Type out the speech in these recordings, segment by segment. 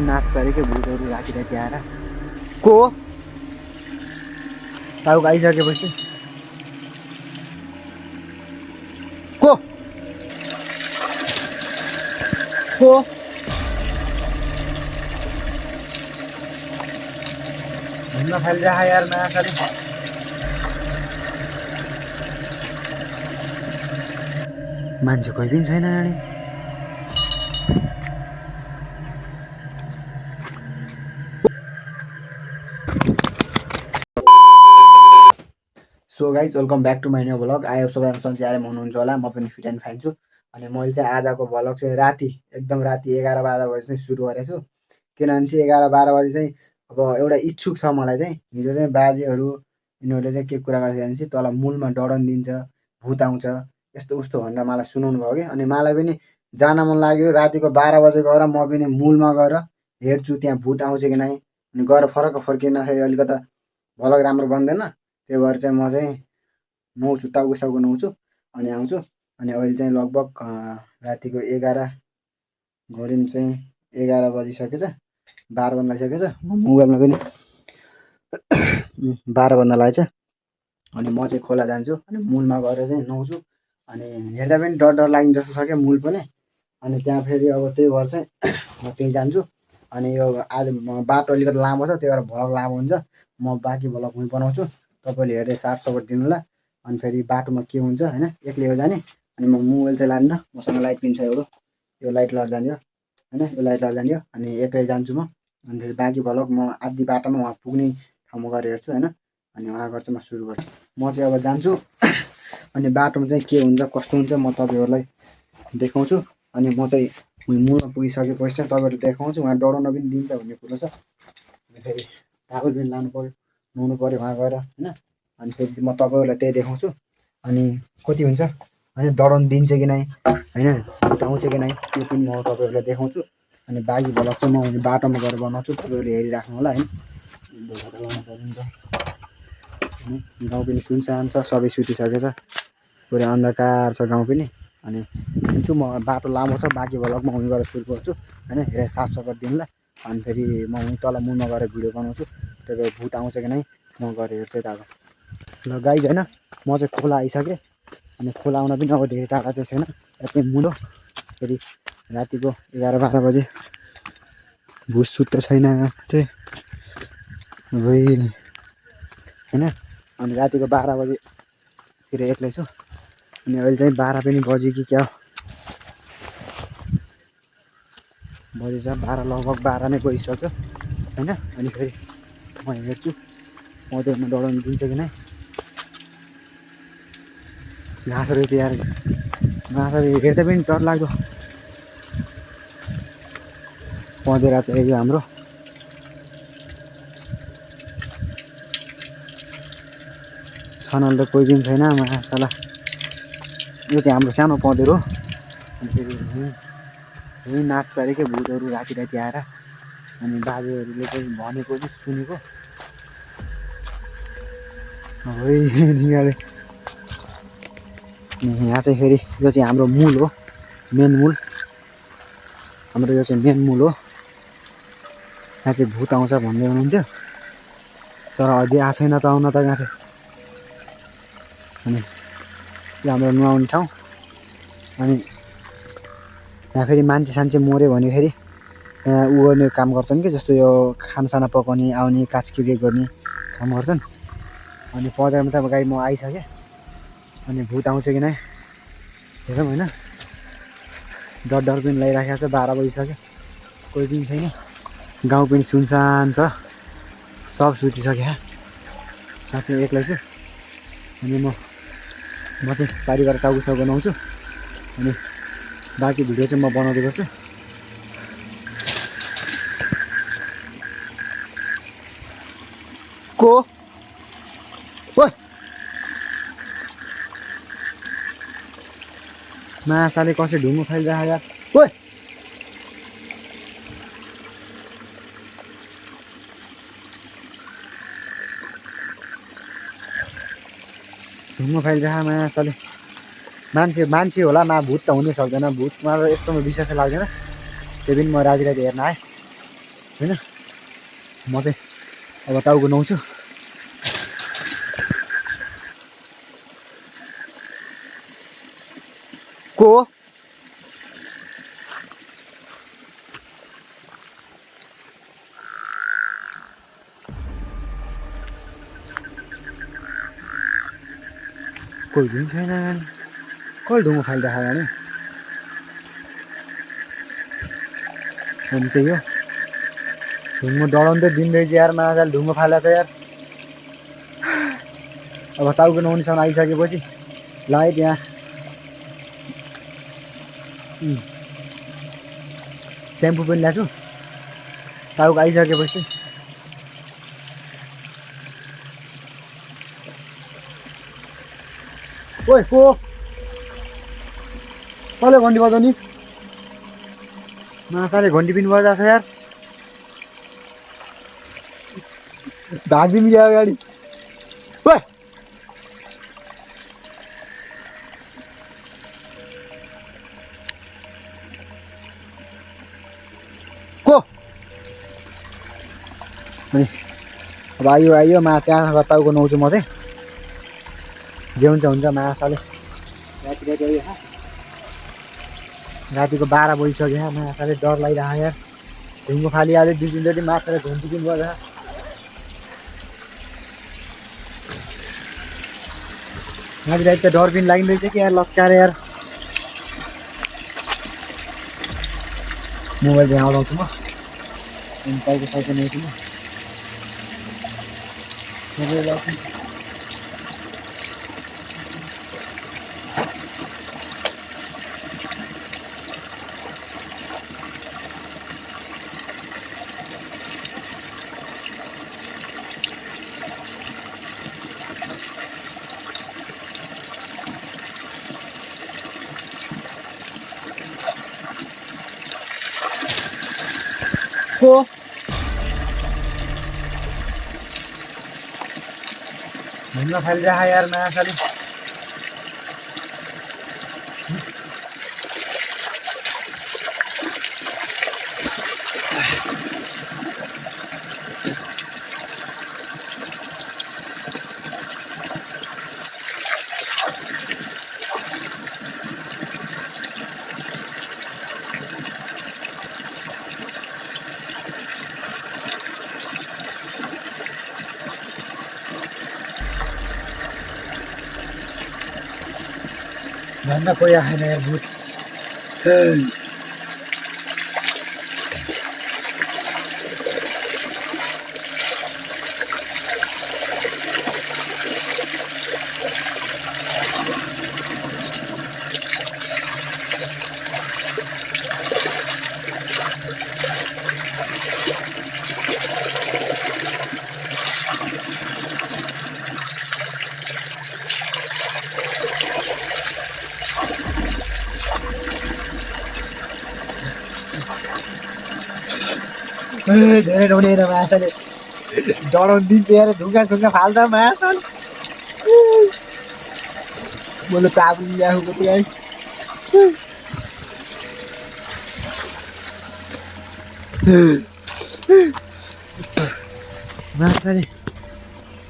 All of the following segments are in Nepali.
नाच्छ अरे के भूतहरू राति राति आएर को टाउको आइसकेपछि को को घुम्न फैलिरह यार माछाले मान्छे कोही पनि छैन अनि so guys welcome back to my new vlog. आयो सबैजना सन्चै आएर हुनुहुन्छ होला। म पनि फिट एन्ड फाइन छु। अनि मैले चाहिँ आजको भ्लग चाहिँ राति एकदम राति 11-12 बजी चाहिँ सुरु गरेको छु। किनभने चाहिँ 11-12 बजी चाहिँ अब एउटा इच्छुक छ मलाई चाहिँ। हिजो चाहिँ बाजेहरू यिनीहरूले चाहिँ के कुरा गर्थ्यो भने चाहिँ तल मूलमा डडन दिन्छ, भूत आउँछ, यस्तो उस्तो भनेर मलाई सुनाउनु भयो कि। अनि मलाई पनि जान मन लाग्यो। रातिको 12 बजे गएर म पनि मूलमा गएर हेर्छु त्यहाँ भूत आउँछ कि नै। अनि गएर फरक फर्किँदाखेरि अलिकता भ्लग राम्रो बन्दैन। त्यही भएर चाहिँ म चाहिँ नुहाउँछु, टाउको नुहाउँछु अनि आउँछु। अनि अहिले चाहिँ लगभग रातिको 11 घडीमा चाहिँ 11 बजिसकेछ, 12 बज्न लागिसकेछ। मोबाइलमा पनि 12 बज्न लागेछ। अनि म चाहिँ खोला जान्छु अनि मूलमा गएर चाहिँ नुहाउँछु। अनि हेर्दा पनि डर लाग्ने जस्तो छ क्या मूल पनि। अनि त्यहाँ फेरि अब त्यही भएर चाहिँ म त्यहीँ जान्छु। अनि यो आज बाटो अलिकति लामो छ, त्यही भएर भ्लग लामो हुन्छ। म बाँकी भ्लग पनि बनाउँछु, तपाईँले हेर्दै साथ सपोर्ट दिनु होला। अनि फेरि बाटोमा के हुन्छ होइन, एक्लै हो जाने। अनि म मोबाइल चाहिँ लान्न, मसँग लाइट पनि छ एउटा, यो लाइट लिएर जाने हो होइन, यो लाइट लिएर जाने हो। अनि एक्लै जान्छु म। अनि फेरि बाँकी भ्लग म आधी बाटोमा उहाँ पुग्ने ठाउँमा गएर हेर्छु होइन। अनि उहाँ गएर चाहिँ म सुरु गर्छु। म चाहिँ अब जान्छु। अनि बाटोमा चाहिँ के हुन्छ कस्तो हुन्छ म तपाईँहरूलाई देखाउँछु। अनि म चाहिँ मूलमा पुगिसकेपछि चाहिँ तपाईँहरूले देखाउँछु। उहाँ डराउन पनि दिन्छ भन्ने कुरो छ। अनि फेरि कागज पनि लानु पऱ्यो, नुहाउनु पऱ्यो वहाँ गएर होइन। अनि फेरि म तपाईँहरूलाई त्यही देखाउँछु। अनि कति हुन्छ होइन, डराउनु दिन्छ कि नै होइन, भूत आउँछ कि नै त्यो पनि म तपाईँहरूलाई देखाउँछु। अनि बाँकी भ्लग चाहिँ म बाटोमा गएर बनाउँछु, तपाईँहरूले हेरिराख्नु होला होइन। गाउँ पनि सुनसान छ, सबै सुतिसकेछ, पुरै अन्धकार छ गाउँ पनि। अनि हिँड्छु म, बाटो लामो छ, बाँकी भ्लगमा उहीँ गएर सुरु गर्छु होइन। हेरेर साथ सपोर्ट दिनुलाई। अनि फेरि म उहीँ तल मुलमा गएर भिडियो बनाउँछु। त्यही भएर भूत आउँछ कि नै म गएर हेर्छु यता। ल गाइज होइन, म चाहिँ खोला आइसकेँ। अनि खोला आउन पनि अब धेरै टाढा चाहिँ छैन, यति मुल हो। फेरि रातिको 11-12 बजे भुस सुत्त छैन त्यही होइन। अनि रातिको 12 बजीतिर एक्लै छु। अनि अहिले चाहिँ 12 पनि बज्यो कि क्या बजेछ, 12 लगभग 12 नै गइसक्यो होइन। अनि फेरि म हेर्छु ममा डराउनु दिन्छ कि नै। घाँस रहेछ यार, घाँस हेर्दा पनि डर लाग्दो पँधेरा चाहिँ यो हाम्रो। छनल त कोही पनि छैन माछाला। यो चाहिँ हाम्रो सानो पँधेरो हो। अनि फेरि यहीँ नाच्छ अरे के भूतहरू राति राति आएर। अनि बाजेहरूले चाहिँ भनेको चाहिँ सुनेको यहाँ चाहिँ फेरि यो चाहिँ हाम्रो मूल हो, मेन मूल हाम्रो। यो चाहिँ मेन मूल हो। यहाँ चाहिँ भूत आउँछ भन्दै हुनुहुन्थ्यो, तर अझै आएको छैन त आउन त यहाँ। अनि यो हाम्रो नुहाउने ठाउँ। अनि यहाँ फेरि मान्छे सान्छे मऱ्यो भने फेरि यहाँ उ गर्ने काम गर्छन् कि, जस्तो यो खानासाना पकाउने आउने काचकिरे गर्ने काम गर्छन्। अनि पँधेरामा त अब गाई म आइसकेँ। अनि भूत आउँछ कि नै हेरौँ होइन। डर पनि लगाइराखेको छ, 12 बजिसक्यो, कोही पनि छैन, गाउँ पनि सुनसान छ, सब सुतिसक्यो। यहाँ चाहिँ एक्लै छु। अनि म चाहिँ बारी गएर टाउको नुहाउँछु। अनि बाँकी भिडियो चाहिँ म बनाउँदै गर्छु। को ओइ माछाले कसरी ढुङ्गो फैलिरहेको यार। ओइ ढुङ्गो फैलिरहेको माछाले। मान्छे होला भूत त हुनै सक्दैन, भूतमा त यस्तोमा विश्वासै लाग्दैन। त्यही पनि म राति हेर्न आएँ। होइन। म चाहिँ अब टाउको नुहाउँछु। को कोही पनि छैन। कसले ढुङ्गो फालिरहेको भने अनि त्यही हो, ढुङ्गो डढाउँदै दिन रहेछ यार। माछाले ढुङ्गो फालेको छ यार। अब टाउको नुहाउनेसम्म आइसकेपछि ल है त्यहाँ सेम्पू पनि ल्याएको छु। टाउको आइसकेपछि ओइ को कसले घन्टी बजाउने? माछाले घन्टी पनि बजाएको छ यार। भागिदिउँ क्या अगाडि। ओइ को अनि अब आइयो त्यहाँ टाउको नुहाउँछु म चाहिँ। जे हुन्छ माछाले राति आइयो। रातिको 12 बजिसक्यो। माछाले डर लागिरहेको यार। ढुङ्गो फालिहाल्यो दुईचोटि। माछाले घन्टी पनि बजाएको। राति त डर पनि लागिरहेछ कि यार लट्काएर यार। मोबाइल चाहिँ हराउँछु म। टाउको साइकल नुहाउँछु म। को ढुङ्गा फालिरहेको यार माछाले। भन्दा कोही आएन यार भूत। धेरै ढुँडेर माछाले डढाउनु दिन्छ यार। ढुङ्गा फाल्दा माछाले मैले काबु ल्याएको त्यहाँ माछाले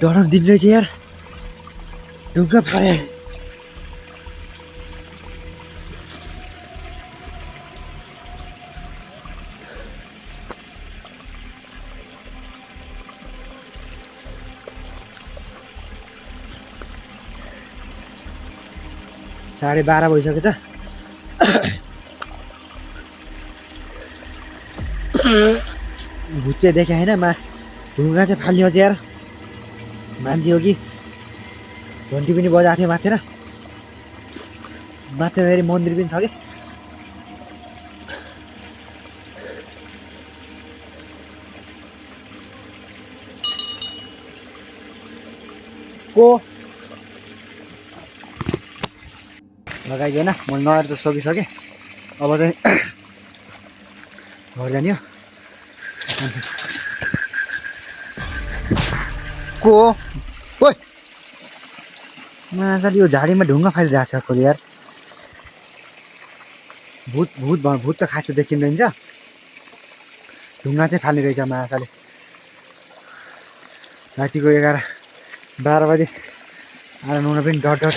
डढाउनु दिन्छ रहेछ यार। ढुङ्गा फाले। साढे 12 भइसकेको छ। भुत चाहिँ देखेँ होइन। ढुङ्गा चाहिँ फाल्ने छ यार। मान्छे हो कि घन्टी पनि बजाएको थियो माथि फेरि मन्दिर पनि छ कि। को लगाइदिएन। मैले नहेर त सकिसकेँ। अब चाहिँ घर जाने हो। को ओइ माछाले यो झाडीमा ढुङ्गा फालिरहेको छ खोली यार। भूत त खासै देखिँदैन। ढुङ्गा चाहिँ फाल्ने रहेछ महासाले। रातिको 11-12 बजी आएर नुहाउन पनि डर डर।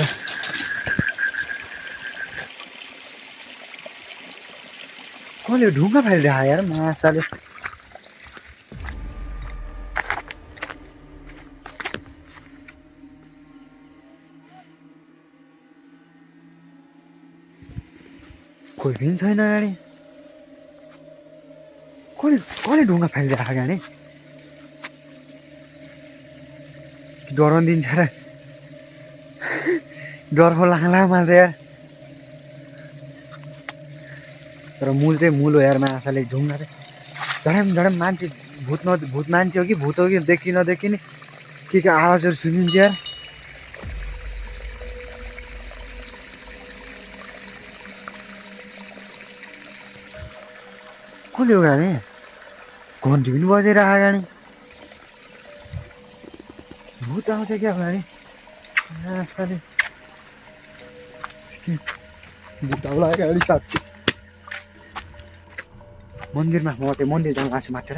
कसले ढुङ्गा फालिदिएको यार महासाले। कोही पनि छैन गाडी। कसले ढुङ्गा फालिदिएको गाडी। डराउनु दिन्छ र डरको लाग्ला माल्छ यार। तर मूल चाहिँ मूल हो यार महासाले। ढुङ्गा चाहिँ झडम झडम मान्छे भूत मान्छे हो कि भूत हो कि देखि नदेखिने के आवाजहरू सुनिन्छ यार। कसले हो गाडी। घन्टी पनि बजाइरहेको गाडी। भूत आउँछ क्या गाडी महासाले। भूत आउला गाडी साँच्चै। मन्दिरमा म चाहिँ मन्दिर जानु लाग्छु माथि।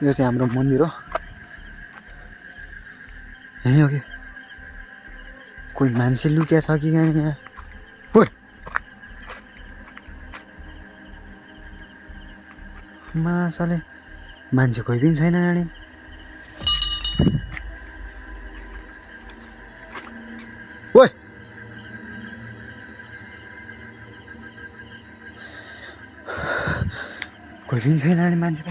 यो चाहिँ हाम्रो मन्दिर हो। यहीँ हो कि कोही मान्छे लुकिया छ कि यहाँ। महासाले मान्छे कोही पनि छैन गाडी। ओइ कोही पनि छैन गाडी मान्छे त।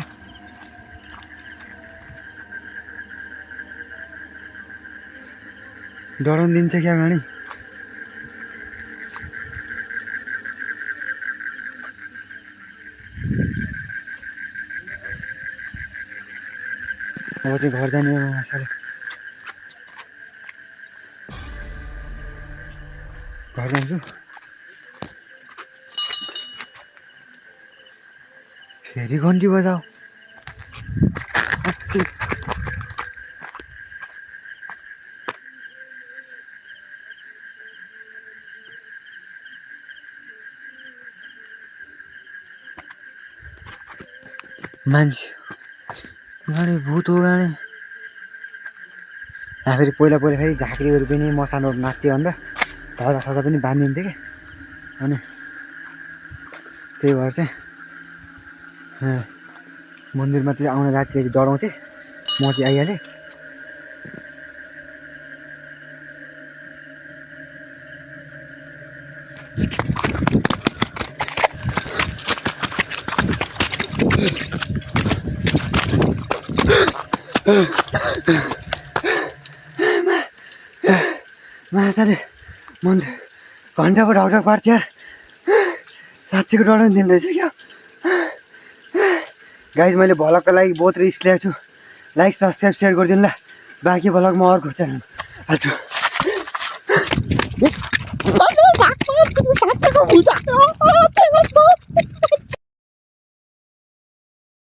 डराउनु दिन्छ क्या गाडी। अब चाहिँ घर जाने महासाले। घर जान्छु। फेरि घन्टी बजाऊ। मान्छे गाडी भूत हो गाडी। यहाँ फेरि पहिला फेरि झाँक्रीहरू पनि मसानहरू नाच्थ्यो भनेर ध्वजा सजा पनि बाँधिन्थ्यो कि। अनि त्यही भएर चाहिँ मन्दिरमा चाहिँ आउने राति डराउँथेँ। म चाहिँ आइहालेँ। महासाले मन्दिर घन्टा पो ढकढक पार्छ यार। साँच्चैको डराउनु दिनु रहेछ क्या। गाइज मैले भ्लगको लागि बहुत रिस्क लिएको छु। लाइक सब्सक्राइब सेयर गरिदिनु ल। बाँकी भ्लग म अर्को च्यानल हाल्छु।